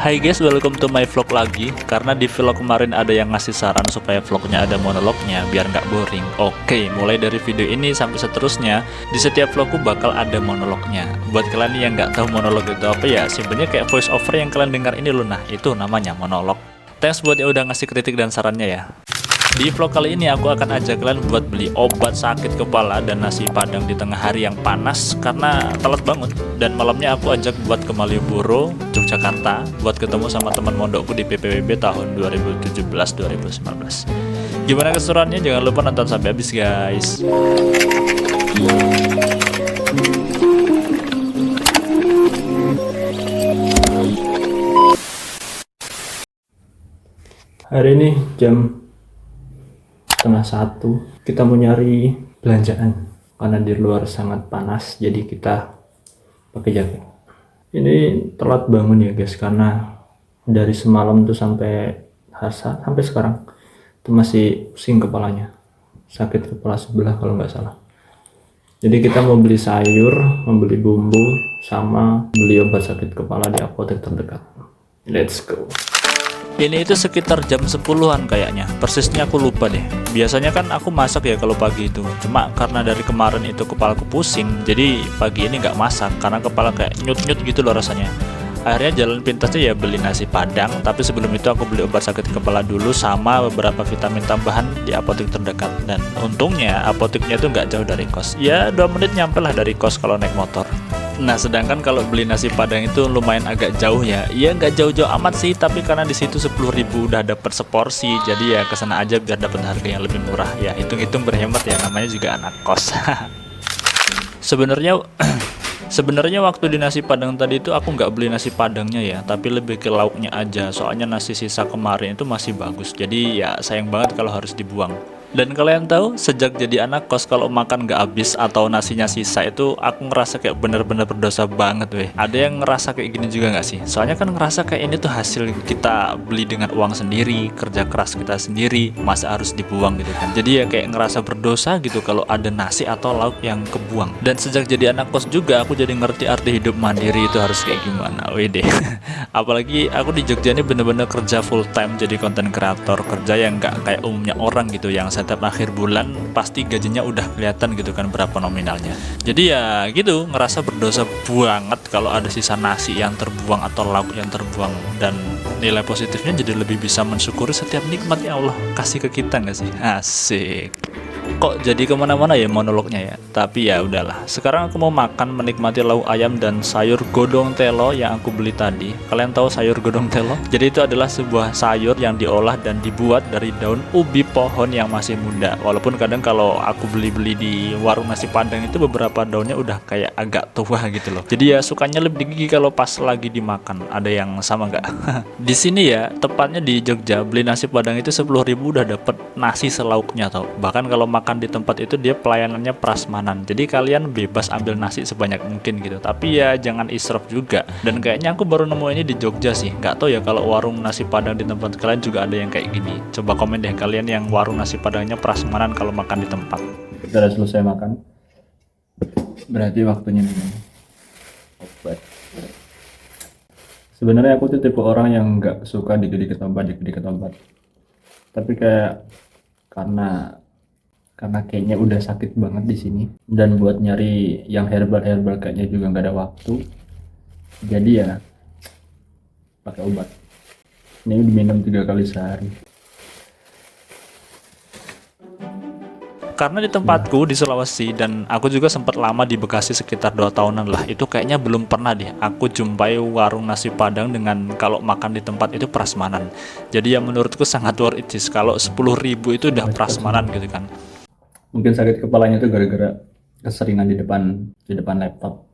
Hai guys, welcome to my vlog lagi. Karena di vlog kemarin ada yang ngasih saran supaya vlognya ada monolognya biar nggak boring. Oke, mulai dari video ini sampai seterusnya, di setiap vlogku bakal ada monolognya. Buat kalian yang nggak tahu monolog itu apa ya, simpelnya kayak voice over yang kalian dengar ini loh. Nah, itu namanya monolog. Thanks buat yang udah ngasih kritik dan sarannya ya. Di vlog kali ini aku akan ajak kalian buat beli obat sakit kepala dan nasi padang di tengah hari yang panas karena telat bangun. Dan malamnya aku ajak buat ke Malioboro, Yogyakarta, buat ketemu sama teman mondokku di PPWB tahun 2017-2019. Gimana keseruannya? Jangan lupa nonton sampai habis guys. Hari ini jam 12:30 kita mau nyari belanjaan karena di luar sangat panas, jadi kita pakai jaket. Ini telat bangun ya guys, karena dari semalam tuh sampai sekarang itu masih pusing kepalanya, sakit kepala sebelah kalau nggak salah. Jadi kita mau beli sayur, membeli bumbu, sama beli obat sakit kepala di apotek terdekat. Let's go. Ini itu sekitar jam 10-an kayaknya, persisnya aku lupa deh. Biasanya kan aku masak ya kalau pagi itu, cuma karena dari kemarin itu kepalaku pusing, jadi pagi ini nggak masak karena kepala kayak nyut-nyut gitu loh rasanya. Akhirnya jalan pintasnya ya beli nasi padang, tapi sebelum itu aku beli obat sakit kepala dulu sama beberapa vitamin tambahan di apotek terdekat. Dan untungnya apoteknya tuh nggak jauh dari kos, ya 2 menit nyampe lah dari kos kalau naik motor. Nah, sedangkan kalau beli nasi padang itu lumayan agak jauh ya. Iya nggak jauh-jauh amat sih, tapi karena di situ 10.000 udah dapat seporsi, jadi ya kesana aja biar dapat harga yang lebih murah. Ya hitung-hitung berhemat ya, namanya juga anak kos. Sebenarnya waktu di nasi padang tadi itu aku nggak beli nasi padangnya ya, tapi lebih ke lauknya aja. Soalnya nasi sisa kemarin itu masih bagus, jadi ya sayang banget kalau harus dibuang. Dan kalian tahu, sejak jadi anak kos kalau makan nggak habis atau nasinya sisa itu aku ngerasa kayak bener-bener berdosa banget weh. Ada yang ngerasa kayak gini juga nggak sih? Soalnya kan ngerasa kayak ini tuh hasil kita beli dengan uang sendiri, kerja keras kita sendiri, masa harus dibuang gitu kan. Jadi ya kayak ngerasa berdosa gitu kalau ada nasi atau lauk yang kebuang. Dan sejak jadi anak kos juga aku jadi ngerti arti hidup mandiri itu harus kayak gimana. Wih deh. Apalagi aku di Jogja ini bener-bener kerja full time jadi konten kreator, kerja yang nggak kayak umumnya orang gitu yang setiap akhir bulan pasti gajinya udah kelihatan gitu kan berapa nominalnya. Jadi ya gitu, ngerasa berdosa banget kalau ada sisa nasi yang terbuang atau lauk yang terbuang. Dan nilai positifnya jadi lebih bisa mensyukuri setiap nikmat yang Allah kasih ke kita nggak sih? Asik. Kok jadi kemana-mana ya monolognya ya? Tapi ya udahlah. Sekarang aku mau makan, menikmati lauk ayam dan sayur godong telo yang aku beli tadi. Kalian tahu sayur godong telo? Jadi itu adalah sebuah sayur yang diolah dan dibuat dari daun ubi pohon yang masih muda. Walaupun kadang kalau aku beli-beli di warung nasi padang itu beberapa daunnya udah kayak agak tua gitu loh. Jadi ya sukanya lebih gigi kalau pas lagi dimakan. Ada yang sama nggak? Di sini ya, tepatnya di Jogja, beli nasi padang itu 10.000 udah dapet nasi selauknya tau. Bahkan kalau makan di tempat itu dia pelayanannya prasmanan, jadi kalian bebas ambil nasi sebanyak mungkin gitu, tapi ya jangan israf juga. Dan kayaknya aku baru nemu ini di Jogja sih, nggak tahu ya kalau warung nasi padang di tempat kalian juga ada yang kayak gini. Coba komen deh kalian yang warung nasi padangnya prasmanan kalau makan di tempat. Kita udah selesai makan, berarti waktunya minum obat. Sebenarnya aku tuh tipe orang yang nggak suka dikit-dikit obat, tapi kayak karena kayaknya udah sakit banget di sini, dan buat nyari yang herbal kayaknya juga nggak ada waktu, jadi ya pakai obat. Ini diminum 3 kali sehari. Karena di tempatku di Sulawesi, dan aku juga sempat lama di Bekasi sekitar 2 tahunan lah, itu kayaknya belum pernah deh aku jumpai warung nasi padang dengan kalau makan di tempat itu prasmanan. Jadi ya menurutku sangat worth it sih kalau 10.000 itu udah prasmanan gitu kan. Mungkin sakit kepalanya tuh gara-gara keseringan di depan laptop,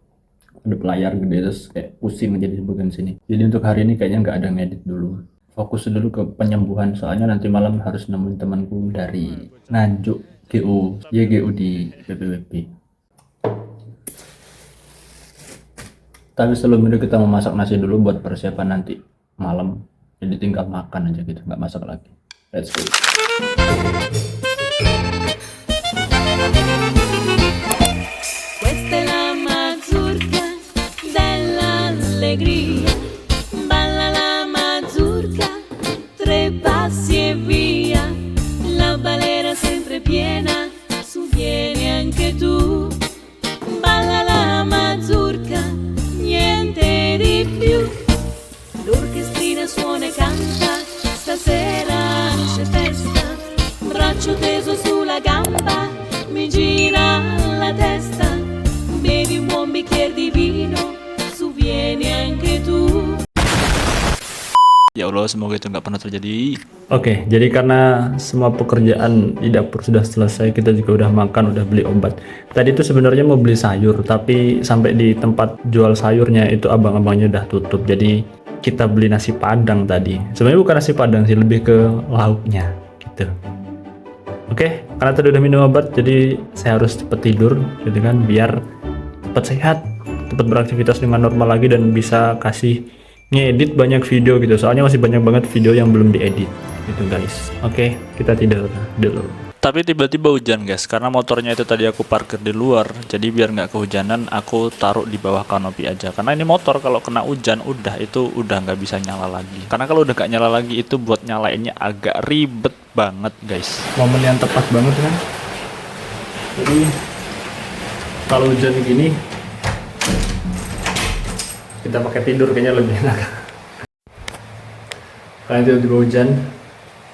ada layar gede, terus kayak pusing aja di bagian sini. Jadi untuk hari ini kayaknya nggak ada ngedit dulu, fokus dulu ke penyembuhan, soalnya nanti malam harus nemuin temanku dari Nganjuk YGU di PPWP. Tapi sebelum itu kita mau masak nasi dulu buat persiapan nanti malam, jadi tinggal makan aja gitu, nggak masak lagi. Let's go. Questa è la mazurka dell'allegria, balla la musica suona e canta, stasera c'è festa, braccio teso sulla gamba, mi gira la testa, bevi un buon bicchiere di vino, su vieni anche tu. Ya Allah, semoga itu nggak pernah terjadi. Oke, jadi karena semua pekerjaan di dapur sudah selesai, kita juga udah makan, udah beli obat. Tadi itu sebenarnya mau beli sayur, tapi sampai di tempat jual sayurnya itu abang-abangnya udah tutup. Jadi kita beli nasi padang tadi. Sebenarnya bukan nasi padang sih, lebih ke lauknya gitu. Oke, karena tadi udah minum obat, jadi saya harus cepet tidur, gitu kan, biar cepat sehat, cepat beraktivitas dengan normal lagi dan bisa kasih ngedit banyak video gitu. Soalnya masih banyak banget video yang belum diedit gitu guys. Oke, kita tidur dulu. Tapi tiba-tiba hujan guys, karena motornya itu tadi aku parkir di luar. Jadi biar nggak kehujanan, aku taruh di bawah kanopi aja. Karena ini motor kalau kena hujan udah nggak bisa nyala lagi. Karena kalau udah nggak nyala lagi itu buat nyalainnya agak ribet banget guys. Momen yang tepat banget kan. Jadi kalau hujan gini kita pakai tidur kayaknya lebih enak. Karena tiba-tiba hujan,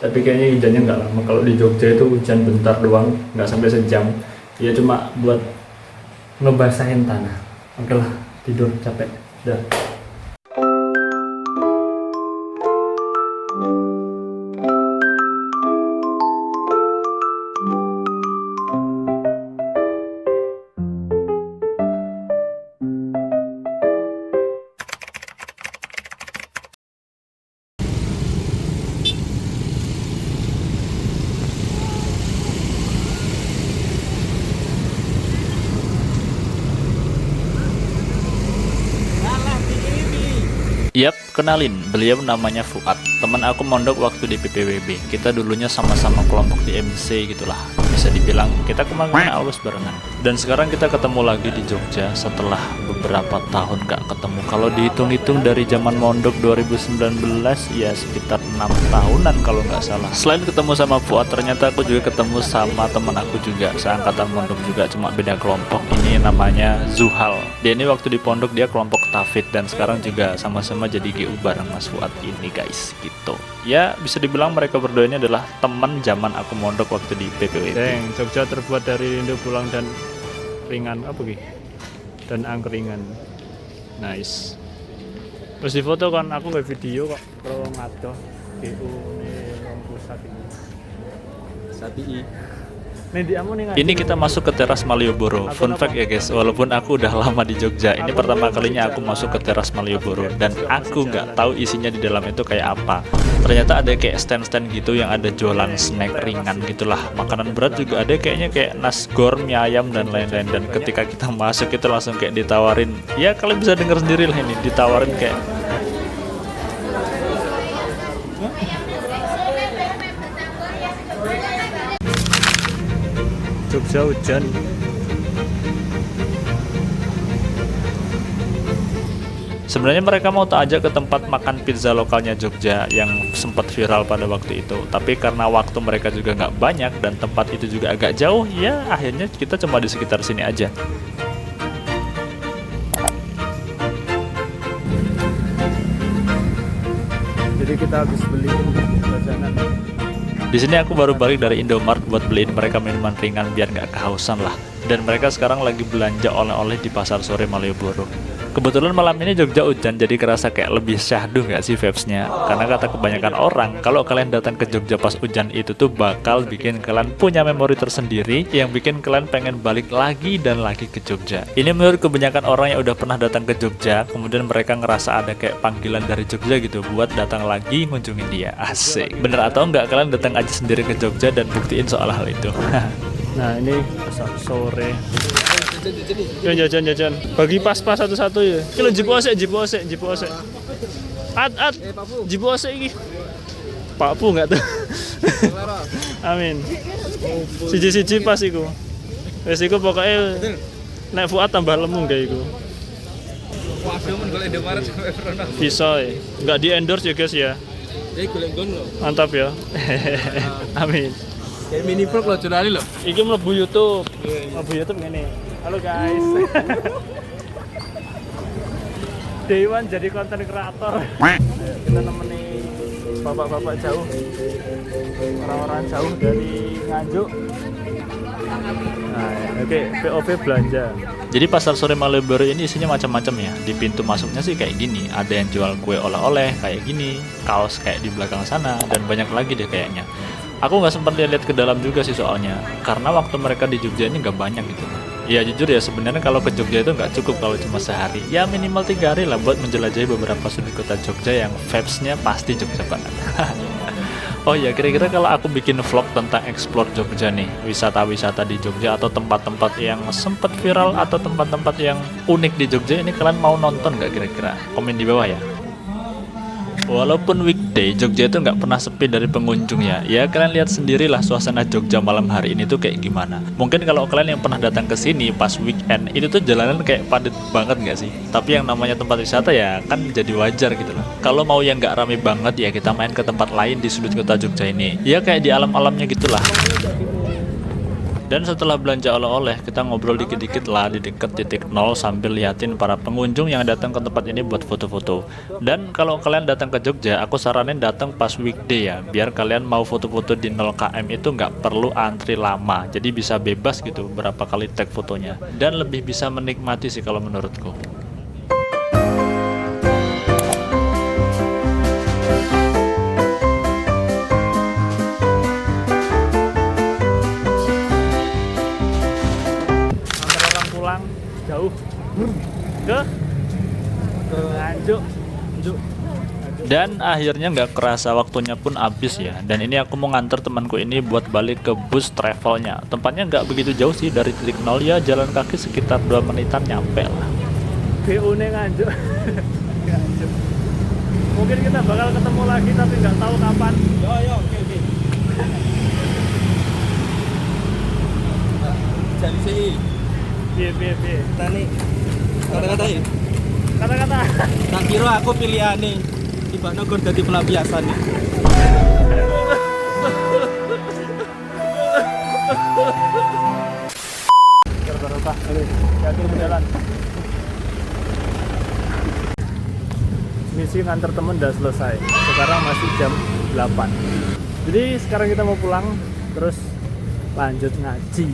tapi kayaknya hujannya nggak lama. Kalau di Jogja itu hujan bentar doang, nggak sampai sejam. Ya cuma buat ngebasahin tanah. Oke lah, tidur capek. Dah. Yap, kenalin, beliau namanya Fuad. Teman aku mondok waktu di PPWB. Kita dulunya sama-sama kelompok di MC gitulah. Bisa dibilang kita kemana-mana alus barengan. Dan sekarang kita ketemu lagi di Jogja setelah beberapa tahun gak ketemu. Kalau dihitung-hitung dari zaman mondok 2019 ya sekitar 6 tahunan kalau nggak salah. Selain ketemu sama Fuad, ternyata aku juga ketemu sama teman aku juga, seangkatan mondok juga, cuma beda kelompok. Ini namanya Zuhal. Dia ini waktu di pondok dia kelompok Tafid dan sekarang juga sama-sama jadi GU bareng Mas Fuad ini guys gitu. Ya bisa dibilang mereka berdua ini adalah teman zaman aku mondok waktu di PPWB. Jogja terbuat dari rindu pulang dan ringan apa gitu? Dan angkringan. Nice. Terus di foto kan aku nggak video kok. Kalau ngadoh GU nih pusat ini. Sapi. Ini kita masuk ke teras Malioboro. Fun fact ya guys, walaupun aku udah lama di Jogja, ini pertama kalinya aku masuk ke teras Malioboro dan aku nggak tahu isinya di dalam itu kayak apa. Ternyata ada kayak stand-stand gitu yang ada jualan snack ringan gitulah. Makanan berat juga ada kayaknya kayak nasgor, mie ayam dan lain-lain. Dan ketika kita masuk itu langsung kayak ditawarin. Ya kalian bisa dengar sendiri lah ini, ditawarin kayak Jogja hujan. sebenarnya mereka mau tak ajak ke tempat makan pizza lokalnya Jogja yang sempat viral pada waktu itu. Tapi karena waktu mereka juga nggak banyak dan tempat itu juga agak jauh, ya akhirnya kita cuma di sekitar sini aja. Jadi kita habis beli jajanan. Di sini aku baru balik dari Indomart buat beliin mereka minuman ringan biar nggak kehausan lah. Dan mereka sekarang lagi belanja oleh-oleh di pasar sore Malioboro. Kebetulan malam ini Jogja hujan, jadi kerasa kayak lebih syahdu nggak sih vibes-nya? Karena kata kebanyakan orang, kalau kalian datang ke Jogja pas hujan itu tuh bakal bikin kalian punya memori tersendiri yang bikin kalian pengen balik lagi dan lagi ke Jogja. Ini menurut kebanyakan orang yang udah pernah datang ke Jogja, kemudian mereka ngerasa ada kayak panggilan dari Jogja gitu buat datang lagi ngunjungin dia. Asik. Bener atau enggak kalian datang aja sendiri ke Jogja dan buktiin soal hal itu. Nah ini sore. Ya jajan. Bagi pas-pas satu-satu ya. Kilo jipose. At. Jipose iki. Pak Pu enggak tuh. Amin. Siji pas iku. Wis iku pokoke nek Fuad tambah lemu gak iku. Waduh men golek Indomaret sampai Frono. Bisa ya. Enggak di endorse ya guys ya. Mantap ya. Amin. Kayak mini vlog lo jurnali lo. Iki mlebu YouTube. Mlebu YouTube ngene. Halo guys. Dewan jadi konten kreator. Kita nemenin bapak-bapak jauh, orang-orang jauh dari Nganjuk. Nah, oke, POV belanja. Jadi pasar sore Malioboro ini isinya macam-macam ya. Di pintu masuknya sih kayak gini, ada yang jual kue oleh-oleh kayak gini, kaos kayak di belakang sana, dan banyak lagi deh kayaknya. Aku nggak sempat lihat ke dalam juga sih soalnya, karena waktu mereka di Jogja ini nggak banyak gitu. Ya jujur ya, sebenarnya kalau ke Jogja itu nggak cukup kalau cuma sehari. Ya minimal 3 hari lah buat menjelajahi beberapa sudut kota Jogja yang vibes-nya pasti Jogja banget. Oh ya, kira-kira kalau aku bikin vlog tentang explore Jogja nih, wisata-wisata di Jogja atau tempat-tempat yang sempat viral atau tempat-tempat yang unik di Jogja ini, kalian mau nonton nggak kira-kira? Komen di bawah ya. Walaupun weekday, Jogja itu nggak pernah sepi dari pengunjung ya. Ya kalian lihat sendirilah suasana Jogja malam hari ini tuh kayak gimana. Mungkin kalau kalian yang pernah datang ke sini pas weekend, itu tuh jalanan kayak padat banget nggak sih? Tapi yang namanya tempat wisata ya kan jadi wajar gitu loh. Kalau mau yang nggak rame banget ya kita main ke tempat lain di sudut kota Jogja ini. Ya kayak di alam-alamnya gitulah. Dan setelah belanja oleh-oleh, kita ngobrol dikit-dikit lah di dekat titik 0 sambil liatin para pengunjung yang datang ke tempat ini buat foto-foto. Dan kalau kalian datang ke Jogja, aku saranin datang pas weekday ya, biar kalian mau foto-foto di 0 km itu nggak perlu antri lama. Jadi bisa bebas gitu berapa kali tag fotonya. Dan lebih bisa menikmati sih kalau menurutku. Jauh ke Nganjuk. Dan akhirnya nggak kerasa waktunya pun habis ya. Dan ini aku mau nganter temanku ini buat balik ke bus travelnya. Tempatnya nggak begitu jauh sih dari titik 0 ya, jalan kaki sekitar 2 menitan nyampe lah. BU nya Nganjuk. Mungkin kita bakal ketemu lagi tapi nggak tahu kapan. Yo, oke. Jadi sih. Piye. Tani. Kata-kata ya. Kata-kata. Tak kira aku pilihane. Tibane gon dadi pelampiasan nih. Barokah. Yakin berjalan. Misi nganter temen udah selesai. Sekarang masih jam 8. Jadi sekarang kita mau pulang terus lanjut ngaji.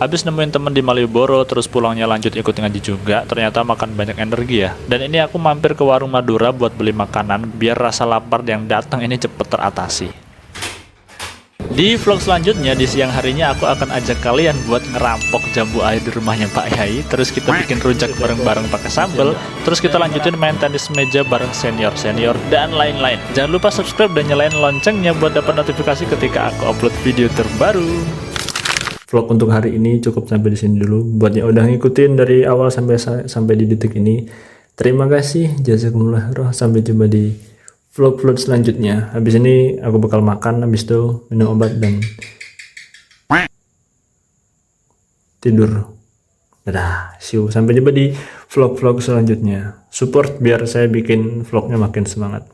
Habis nemuin temen di Malioboro, terus pulangnya lanjut ikut ngaji juga, ternyata makan banyak energi ya. Dan ini aku mampir ke warung Madura buat beli makanan, biar rasa lapar yang datang ini cepet teratasi. Di vlog selanjutnya, di siang harinya aku akan ajak kalian buat ngerampok jambu air di rumahnya Pak Yai, terus kita bikin rujak bareng-bareng pakai sambal, terus kita lanjutin main tenis meja bareng senior-senior, dan lain-lain. Jangan lupa subscribe dan nyalain loncengnya buat dapat notifikasi ketika aku upload video terbaru. Vlog untuk hari ini cukup sampai di sini dulu. Buat yang udah ngikutin dari awal sampai di detik ini, terima kasih, jazakumullah khair. Sampai jumpa di vlog-vlog selanjutnya. Habis ini aku bakal makan, habis itu minum obat dan tidur. Dadah, see you. Sampai jumpa di vlog-vlog selanjutnya. Support biar saya bikin vlognya makin semangat.